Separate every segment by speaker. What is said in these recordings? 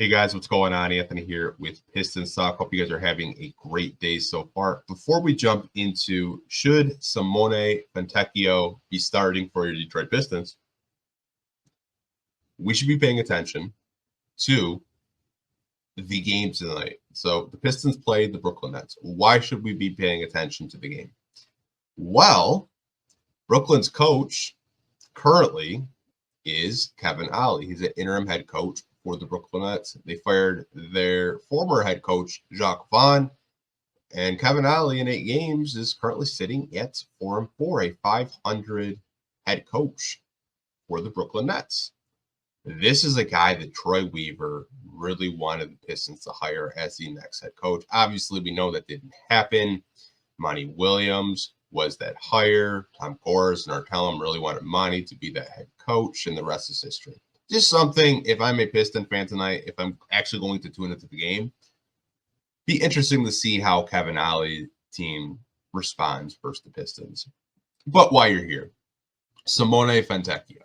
Speaker 1: Hey guys, what's going on? Anthony here with Pistons Talk. Hope you guys are having a great day so far. Before we jump into should Simone Fontecchio be starting for your Detroit Pistons, we should be paying attention to the game tonight. So the Pistons played the Brooklyn Nets. Why should we be paying attention to the game? Well, Brooklyn's coach currently is Kevin Ollie. He's an interim head coach for the Brooklyn Nets. They fired their former head coach, Jacques Vaughn, and Kevin Ollie in 8 games is currently sitting at 4-4, a 500 head coach for the Brooklyn Nets. This is a guy that Troy Weaver really wanted the Pistons to hire as the next head coach. Obviously, we know that didn't happen. Monty Williams was that hire. Tom Gores and Artellum really wanted Monty to be that head coach, and the rest is history. Just something, if I'm a Piston fan tonight, if I'm actually going to tune into the game, be interesting to see how Kevin Ollie's team responds versus the Pistons. But while you're here, Simone Fontecchio.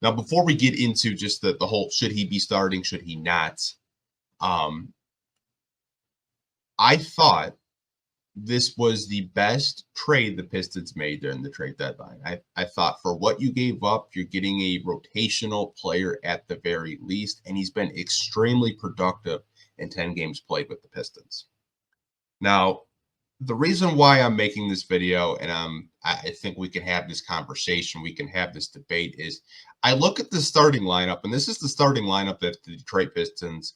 Speaker 1: Now, before we get into just the whole should he be starting, should he not, I thought this was the best trade the Pistons made during the trade deadline. I thought for what you gave up, you're getting a rotational player at the very least, and he's been extremely productive in 10 games played with the Pistons. Now, the reason why I'm making this video, and I think we can have this conversation, we can have this debate, is I look at the starting lineup, and this is the starting lineup that the Detroit Pistons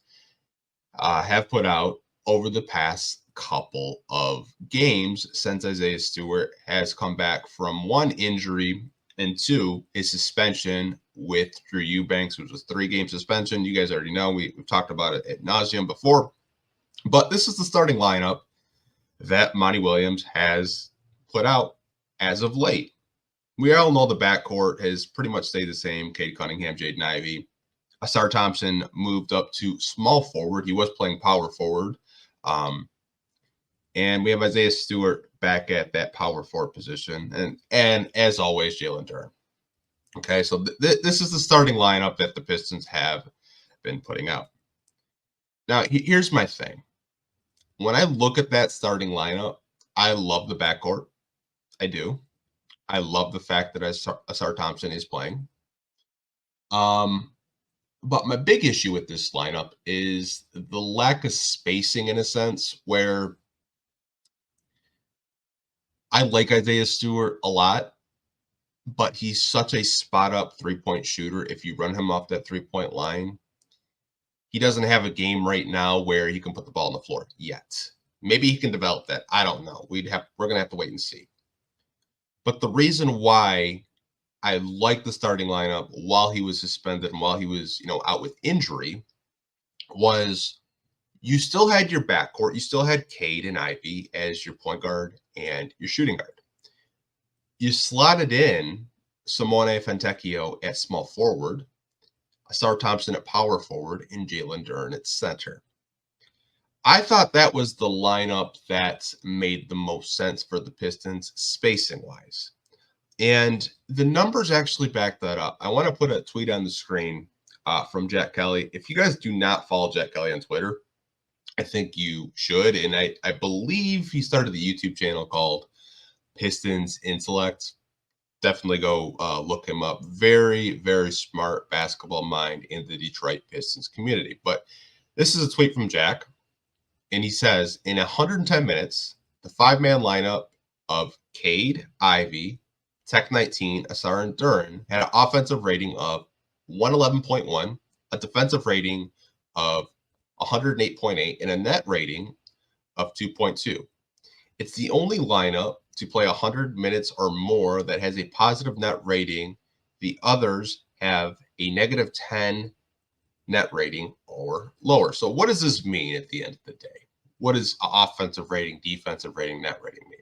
Speaker 1: have put out over the past couple of games since Isaiah Stewart has come back from 1 injury and 2 his suspension with Drew Eubanks, which was 3-game suspension. You guys already know we've talked about it ad nauseum before, but this is the starting lineup that Monty Williams has put out as of late. We all know the backcourt has pretty much stayed the same. Cade Cunningham, Jaden Ivey. Asar Thompson moved up to small forward. He was playing power forward. And we have Isaiah Stewart back at that power forward position. And as always, Jalen Duren. Okay, so this is the starting lineup that the Pistons have been putting out. Now, here's my thing. When I look at that starting lineup, I love the backcourt. I do. I love the fact that Asar Thompson is playing. But my big issue with this lineup is the lack of spacing, in a sense, where I like Isaiah Stewart a lot, but he's such a spot-up three-point shooter. If you run him off that three-point line, he doesn't have a game right now where he can put the ball on the floor yet. Maybe he can develop that. I don't know. We're going to have to wait and see. But the reason why I like the starting lineup while he was suspended and while he was, out with injury was you still had your backcourt. You still had Cade and Ivy as your point guard and your shooting guard. You slotted in Simone Fontecchio at small forward, Asar Thompson at power forward, and Jalen Duren at center. I thought that was the lineup that made the most sense for the Pistons spacing-wise. And the numbers actually back that up. I want to put a tweet on the screen from Jack Kelly. If you guys do not follow Jack Kelly on Twitter, I think you should. And I believe he started the YouTube channel called Pistons Intellect. Definitely go look him up. Very, very smart basketball mind in the Detroit Pistons community. But this is a tweet from Jack. And he says, in 110 minutes, the 5-man lineup of Cade, Ivy, Tech 19, Asar, and Duren had an offensive rating of 111.1, a defensive rating of 108.8, and a net rating of 2.2. It's the only lineup to play 100 minutes or more that has a positive net rating. The others have a negative 10 net rating or lower. So what does this mean at the end of the day? What does offensive rating, defensive rating, net rating mean?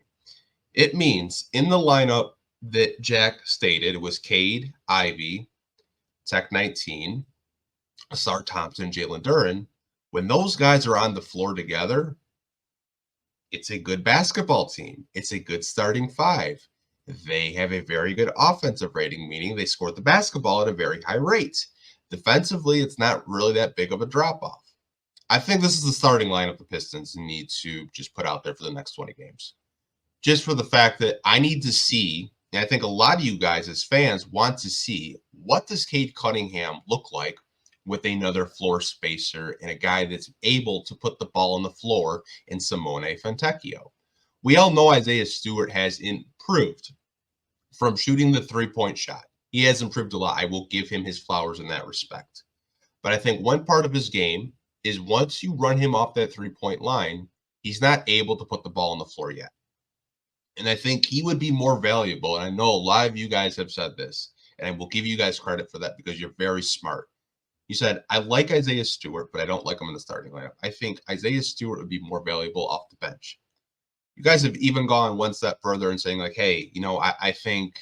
Speaker 1: It means in the lineup that Jack stated, it was Cade, Ivy, Tech 19, Asar Thompson, Jalen Duren. When those guys are on the floor together, it's a good basketball team. It's a good starting 5. They have a very good offensive rating, meaning they score the basketball at a very high rate. Defensively, it's not really that big of a drop-off. I think this is the starting lineup the Pistons need to just put out there for the next 20 games. Just for the fact that I need to see, and I think a lot of you guys as fans want to see, what does Cade Cunningham look like with another floor spacer and a guy that's able to put the ball on the floor in Simone Fontecchio. We all know Isaiah Stewart has improved from shooting the three-point shot. He has improved a lot. I will give him his flowers in that respect. But I think one part of his game is once you run him off that three-point line, he's not able to put the ball on the floor yet. And I think he would be more valuable. And I know a lot of you guys have said this, and I will give you guys credit for that because you're very smart. You said, I like Isaiah Stewart, but I don't like him in the starting lineup. I think Isaiah Stewart would be more valuable off the bench. You guys have even gone one step further and saying, like, hey, I think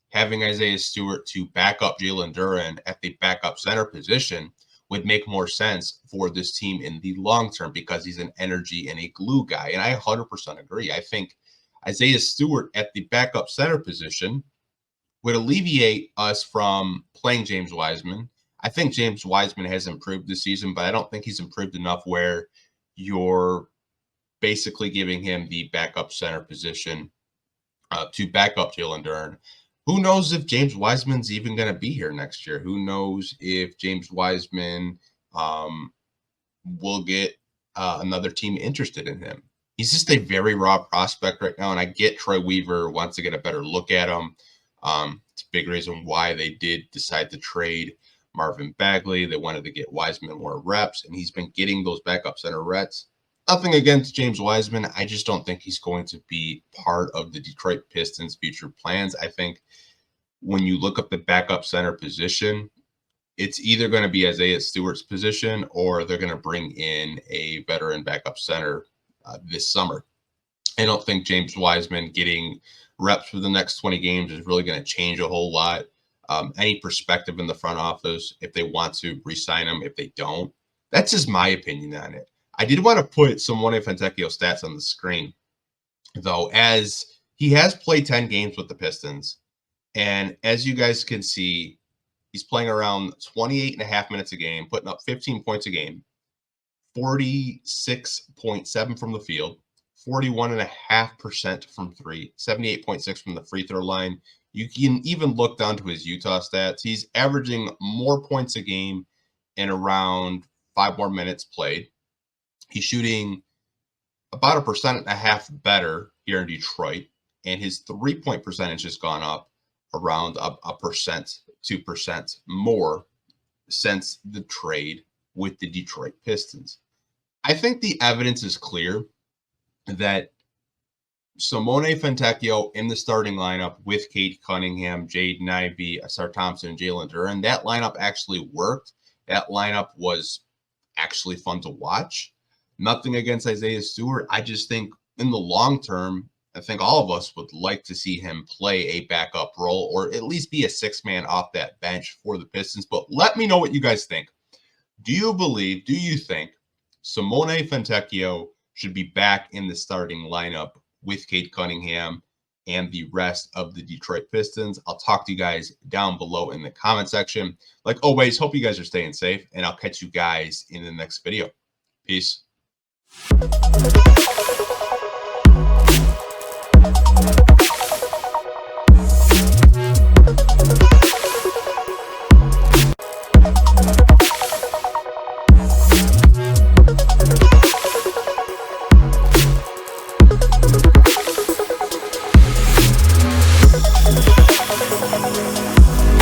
Speaker 1: having Isaiah Stewart to back up Jalen Duren at the backup center position would make more sense for this team in the long term because he's an energy and a glue guy. And I 100% agree. I think Isaiah Stewart at the backup center position would alleviate us from playing James Wiseman. I think James Wiseman has improved this season, but I don't think he's improved enough where you're basically giving him the backup center position to back up Jalen Duren. Who knows if James Wiseman's even going to be here next year? Who knows if James Wiseman will get another team interested in him? He's just a very raw prospect right now, and I get Troy Weaver wants to get a better look at him. It's a big reason why they did decide to trade Marvin Bagley. They wanted to get Wiseman more reps, and he's been getting those backup center reps. Nothing against James Wiseman. I just don't think he's going to be part of the Detroit Pistons' future plans. I think when you look up the backup center position, it's either going to be Isaiah Stewart's position or they're going to bring in a veteran backup center this summer. I don't think James Wiseman getting reps for the next 20 games is really going to change a whole lot. Any perspective in the front office, if they want to re-sign him, if they don't, that's just my opinion on it. I did want to put Simone Fontecchio stats on the screen, though, as he has played 10 games with the Pistons. And as you guys can see, he's playing around 28 and a half minutes a game, putting up 15 points a game, 46.7 from the field, 41.5% from three, 78.6 from the free throw line. You can even look down to his Utah stats. He's averaging more points a game in around 5 more minutes played. He's shooting about 1.5% better here in Detroit, and his three-point percentage has gone up around a percent, 2% more since the trade with the Detroit Pistons. I think the evidence is clear that Simone Fontecchio in the starting lineup with Cade Cunningham, Jaden Ivey, Asar Thompson, and Jalen Duren, that lineup actually worked. That lineup was actually fun to watch. Nothing against Isaiah Stewart. I just think in the long term, I think all of us would like to see him play a backup role or at least be a six-man off that bench for the Pistons. But let me know what you guys think. Do you think Simone Fontecchio should be back in the starting lineup with Cade Cunningham and the rest of the Detroit Pistons? I'll talk to you guys down below in the comment section. Like always, hope you guys are staying safe, and I'll catch you guys in the next video. Peace.